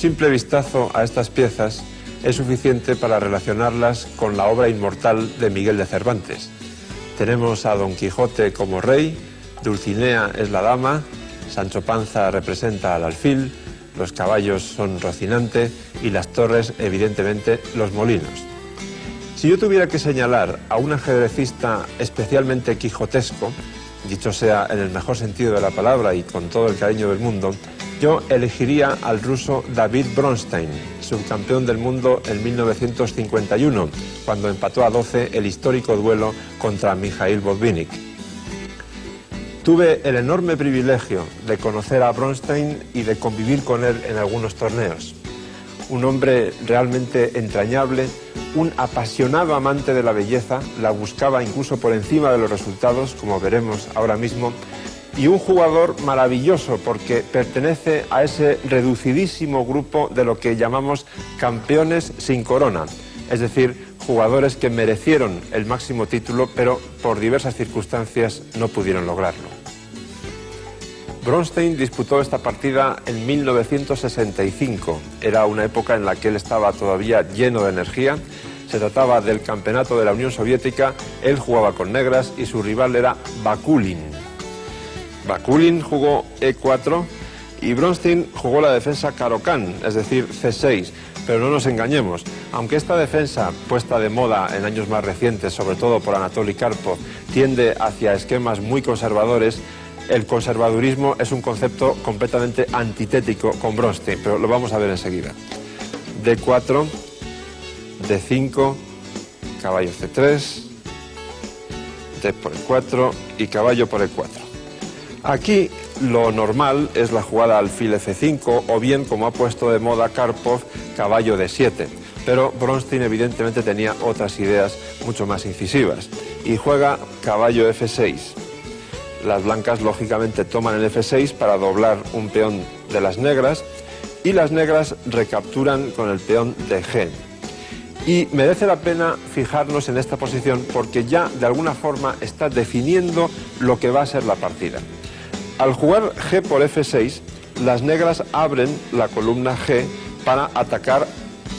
simple vistazo a estas piezas es suficiente para relacionarlas con la obra inmortal de Miguel de Cervantes. Tenemos a Don Quijote como rey, Dulcinea es la dama, Sancho Panza representa al alfil, los caballos son Rocinante y las torres, evidentemente, los molinos. Si yo tuviera que señalar a un ajedrecista especialmente quijotesco, dicho sea en el mejor sentido de la palabra y con todo el cariño del mundo, yo elegiría al ruso David Bronstein, subcampeón del mundo en 1951, cuando empató a 12 el histórico duelo contra Mikhail Botvinnik. Tuve el enorme privilegio de conocer a Bronstein y de convivir con él en algunos torneos. Un hombre realmente entrañable, un apasionado amante de la belleza, la buscaba incluso por encima de los resultados, como veremos ahora mismo, y un jugador maravilloso porque pertenece a ese reducidísimo grupo de lo que llamamos campeones sin corona, es decir, jugadores que merecieron el máximo título, pero por diversas circunstancias no pudieron lograrlo. Bronstein disputó esta partida en 1965. Era una época en la que él estaba todavía lleno de energía. Se trataba del campeonato de la Unión Soviética, él jugaba con negras y su rival era Bakulin. Bakulin jugó E4 y Bronstein jugó la defensa Caro-Kann, es decir, C6. Pero no nos engañemos, aunque esta defensa, puesta de moda en años más recientes, sobre todo por Anatoly Karpov, tiende hacia esquemas muy conservadores, el conservadurismo es un concepto completamente antitético con Bronstein, pero lo vamos a ver enseguida. D4, D5, caballo C3, D por E4 y caballo por E4. Aquí lo normal es la jugada alfil F5 o bien, como ha puesto de moda Karpov, caballo D7. Pero Bronstein evidentemente tenía otras ideas mucho más incisivas y juega caballo F6. Las blancas lógicamente toman el F6 para doblar un peón de las negras y las negras recapturan con el peón de G. Y merece la pena fijarnos en esta posición porque ya de alguna forma está definiendo lo que va a ser la partida. Al jugar G por F6, las negras abren la columna G para atacar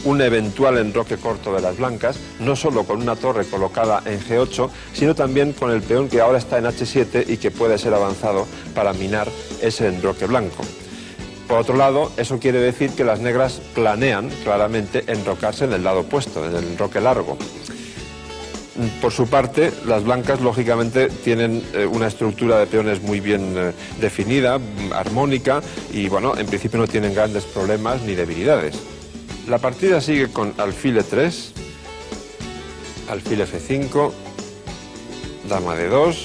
un eventual enroque corto de las blancas, no solo con una torre colocada en G8, sino también con el peón que ahora está en H7 y que puede ser avanzado para minar ese enroque blanco. Por otro lado, eso quiere decir que las negras planean claramente enrocarse en el lado opuesto, en el enroque largo. Por su parte, las blancas lógicamente tienen una estructura de peones muy bien definida, armónica, y bueno, en principio no tienen grandes problemas ni debilidades. La partida sigue con alfil E3, alfil F5, dama D2,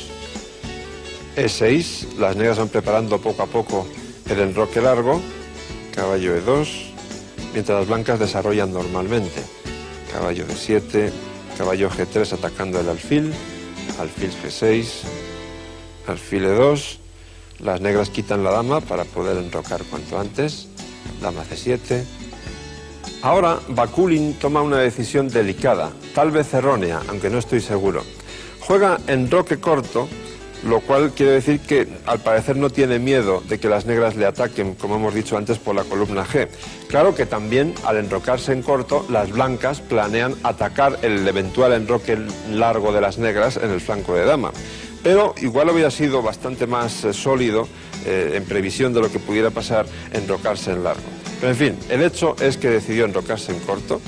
E6, las negras van preparando poco a poco el enroque largo, caballo E2, mientras las blancas desarrollan normalmente, caballo D7, caballo G3 atacando el alfil, alfil G6, alfil E2, las negras quitan la dama para poder enrocar cuanto antes, dama C7. Ahora Bakulin toma una decisión delicada, tal vez errónea, aunque no estoy seguro. Juega enroque corto, lo cual quiere decir que al parecer no tiene miedo de que las negras le ataquen, como hemos dicho antes, por la columna G. Claro que también al enrocarse en corto, las blancas planean atacar el eventual enroque largo de las negras en el flanco de dama. Pero igual hubiera sido bastante más sólido, en previsión de lo que pudiera pasar, enrocarse en largo. Pero en fin, el hecho es que decidió enrocarse en corto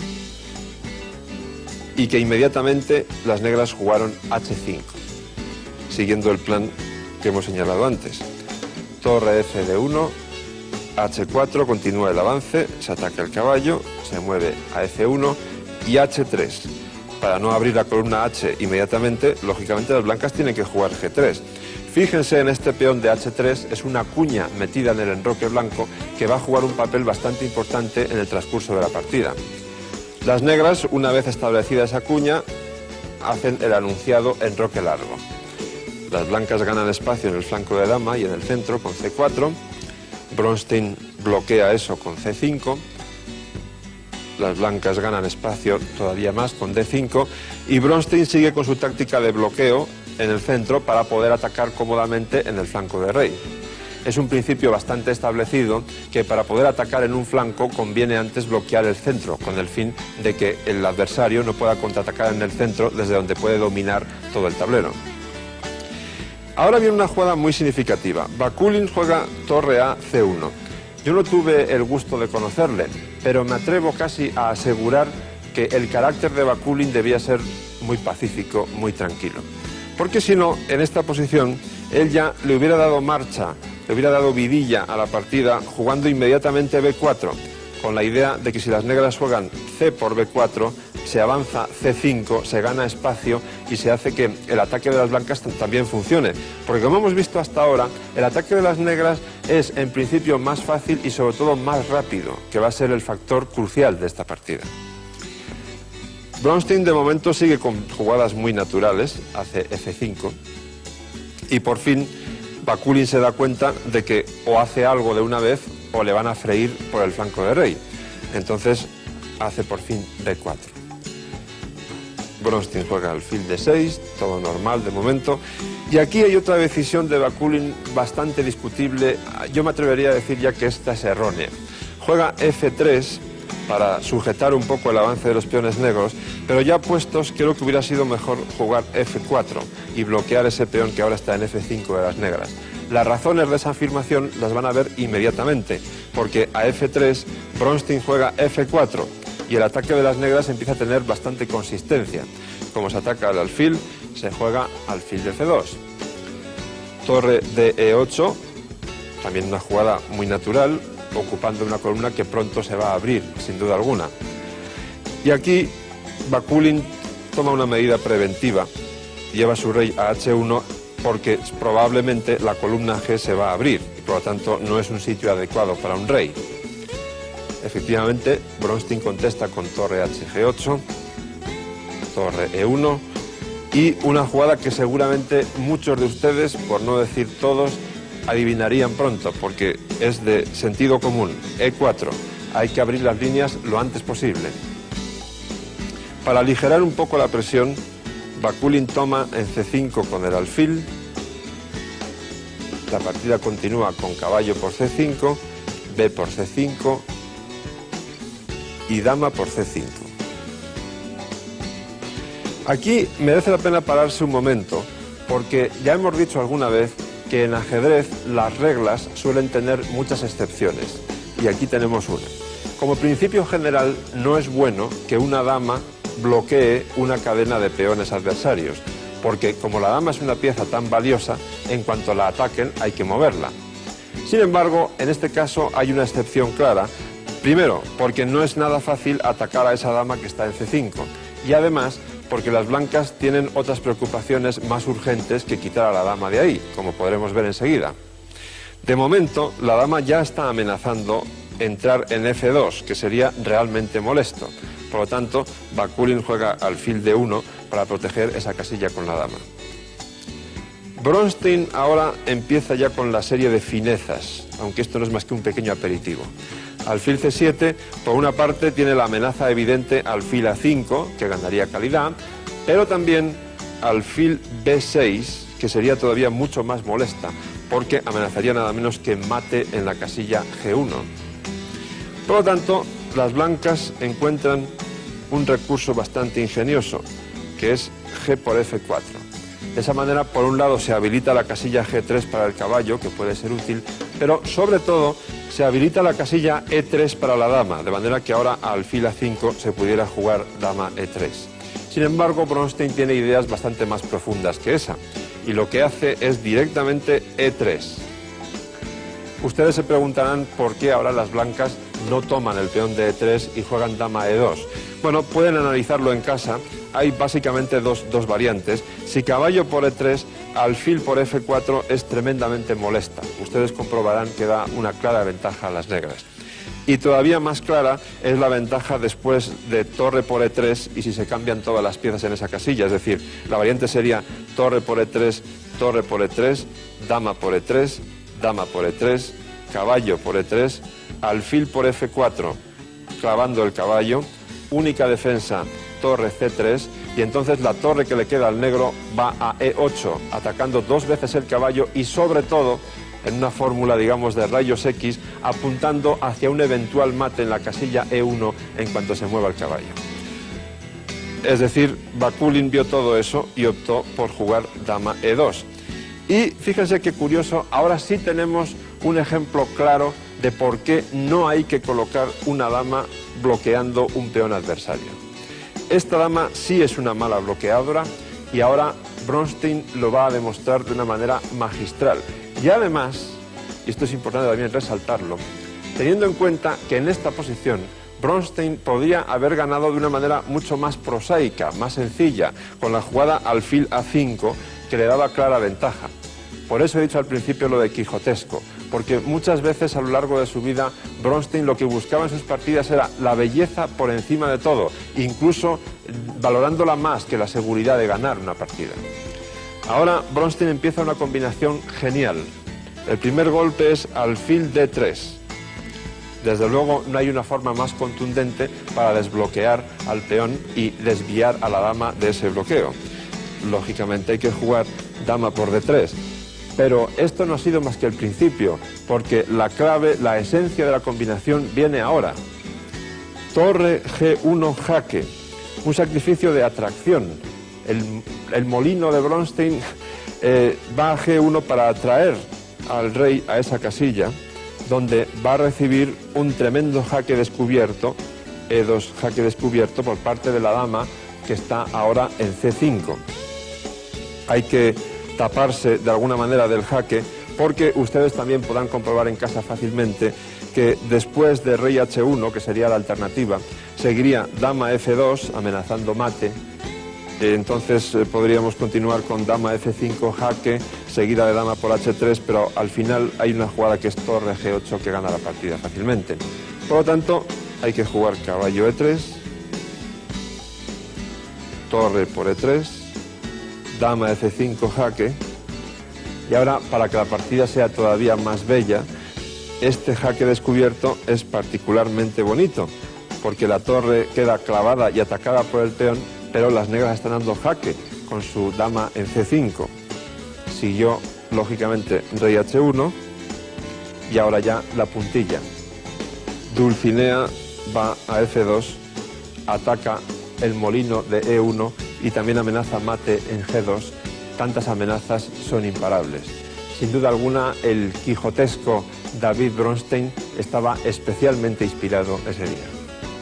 y que inmediatamente las negras jugaron H5, siguiendo el plan que hemos señalado antes. Torre F de 1, H4, continúa el avance, se ataca el caballo, se mueve a F1 y H3. Para no abrir la columna H inmediatamente, lógicamente las blancas tienen que jugar G3. Fíjense en este peón de H3, es una cuña metida en el enroque blanco que va a jugar un papel bastante importante en el transcurso de la partida. Las negras, una vez establecida esa cuña, hacen el anunciado enroque largo. Las blancas ganan espacio en el flanco de dama y en el centro con C4. Bronstein bloquea eso con C5. Las blancas ganan espacio todavía más con D5 y Bronstein sigue con su táctica de bloqueo en el centro para poder atacar cómodamente en el flanco de rey. es un principio bastante establecido que para poder atacar en un flanco conviene antes bloquear el centro, con el fin de que el adversario no pueda contraatacar en el centro desde donde puede dominar todo el tablero. Ahora viene una jugada muy significativa. Bakulin juega torre a C1. Yo no tuve el gusto de conocerle, pero me atrevo casi a asegurar que el carácter de Bakulin debía ser muy pacífico, muy tranquilo. Porque si no, en esta posición, él ya le hubiera dado marcha, le hubiera dado vidilla a la partida jugando inmediatamente B4, con la idea de que si las negras juegan C por B4, se avanza C5, se gana espacio y se hace que el ataque de las blancas también funcione. Porque como hemos visto hasta ahora, el ataque de las negras es en principio más fácil y sobre todo más rápido, que va a ser el factor crucial de esta partida. Bronstein de momento sigue con jugadas muy naturales, hace F5, y por fin Bakulin se da cuenta de que o hace algo de una vez o le van a freír por el flanco de rey. Entonces hace por fin B4. Bronstein juega alfil D6, todo normal de momento. Y aquí hay otra decisión de Bakulin bastante discutible. Yo me atrevería a decir ya que esta es errónea. Juega F3 para sujetar un poco el avance de los peones negros, pero ya puestos creo que hubiera sido mejor jugar F4 y bloquear ese peón que ahora está en F5 de las negras. Las razones de esa afirmación las van a ver inmediatamente, porque a F3 Bronstein juega F4 y el ataque de las negras empieza a tener bastante consistencia. Como se ataca al alfil, se juega alfil de C2. Torre de E8, también una jugada muy natural, ocupando una columna que pronto se va a abrir, sin duda alguna. Y aquí Bakulin toma una medida preventiva, lleva su rey a H1 porque probablemente la columna G se va a abrir y por lo tanto no es un sitio adecuado para un rey. Efectivamente, Bronstein contesta con torre HG8, torre E1 y una jugada que seguramente muchos de ustedes, por no decir todos, adivinarían pronto, porque es de sentido común. E4, hay que abrir las líneas lo antes posible. Para aligerar un poco la presión, Bakulin toma en C5 con el alfil. La partida continúa con caballo por C5, B por C5 y dama por C5. Aquí merece la pena pararse un momento, porque ya hemos dicho alguna vez que en ajedrez las reglas suelen tener muchas excepciones, y aquí tenemos una. Como principio general, no es bueno que una dama bloquee una cadena de peones adversarios, porque como la dama es una pieza tan valiosa, en cuanto la ataquen hay que moverla. Sin embargo, en este caso hay una excepción clara, primero, porque no es nada fácil atacar a esa dama que está en C5, y además porque las blancas tienen otras preocupaciones más urgentes que quitar a la dama de ahí, como podremos ver enseguida. De momento, la dama ya está amenazando entrar en F2, que sería realmente molesto. Por lo tanto, Bakulin juega alfil D1 para proteger esa casilla con la dama. Bronstein ahora empieza ya con la serie de finezas, aunque esto no es más que un pequeño aperitivo. Alfil C7, por una parte, tiene la amenaza evidente alfil A5, que ganaría calidad, pero también alfil B6, que sería todavía mucho más molesta, porque amenazaría nada menos que mate en la casilla G1. Por lo tanto, las blancas encuentran un recurso bastante ingenioso, que es G por F4. De esa manera, por un lado, se habilita la casilla G3 para el caballo, que puede ser útil, pero sobre todo se habilita la casilla E3 para la dama, de manera que ahora a alfil A5 se pudiera jugar dama E3. Sin embargo, Bronstein tiene ideas bastante más profundas que esa, y lo que hace es directamente E3. Ustedes se preguntarán por qué ahora las blancas no toman el peón de E3 y juegan dama E2. Bueno, pueden analizarlo en casa. Hay básicamente dos variantes. Si caballo por E3, alfil por F4 es tremendamente molesta. Ustedes comprobarán que da una clara ventaja a las negras. Y todavía más clara es la ventaja después de torre por E3 y si se cambian todas las piezas en esa casilla. Es decir, la variante sería torre por E3, torre por E3, dama por E3, dama por E3, caballo por E3, alfil por F4, clavando el caballo, única defensa, torre C3, y entonces la torre que le queda al negro va a E8, atacando dos veces el caballo y sobre todo en una fórmula, digamos, de rayos X, apuntando hacia un eventual mate en la casilla E1 en cuanto se mueva el caballo. Es decir, Bakulin vio todo eso y optó por jugar dama E2. Y fíjense qué curioso, ahora sí tenemos un ejemplo claro de por qué no hay que colocar una dama bloqueando un peón adversario. Esta dama sí es una mala bloqueadora y ahora Bronstein lo va a demostrar de una manera magistral. Y además, y esto es importante también resaltarlo, teniendo en cuenta que en esta posición Bronstein podría haber ganado de una manera mucho más prosaica, más sencilla, con la jugada alfil A5 que le daba clara ventaja. Por eso he dicho al principio lo de quijotesco, porque muchas veces a lo largo de su vida Bronstein lo que buscaba en sus partidas era la belleza por encima de todo, incluso valorándola más que la seguridad de ganar una partida. Ahora Bronstein empieza una combinación genial. El primer golpe es alfil D3. Desde luego no hay una forma más contundente para desbloquear al peón y desviar a la dama de ese bloqueo. Lógicamente hay que jugar dama por D3. Pero esto no ha sido más que el principio, porque la clave, la esencia de la combinación viene ahora. Torre G1 jaque, un sacrificio de atracción. El molino de Bronstein va a G1 para atraer al rey a esa casilla, donde va a recibir un tremendo jaque descubierto, E2 jaque descubierto por parte de la dama que está ahora en C5. Hay que taparse de alguna manera del jaque, porque ustedes también podrán comprobar en casa fácilmente que después de rey H1, que sería la alternativa, seguiría dama F2 amenazando mate. Entonces podríamos continuar con dama F5 jaque, seguida de dama por H3, pero al final hay una jugada que es torre G8 que gana la partida fácilmente. Por lo tanto, hay que jugar caballo E3, torre por E3, dama F5 jaque, y ahora, para que la partida sea todavía más bella, este jaque descubierto es particularmente bonito, porque la torre queda clavada y atacada por el peón, pero las negras están dando jaque con su dama en C5. Siguió, lógicamente, rey H1, y ahora ya la puntilla. Dulcinea va a F2, ataca el molino de E1 y también amenaza mate en G2. Tantas amenazas son imparables. Sin duda alguna, el quijotesco David Bronstein estaba especialmente inspirado ese día.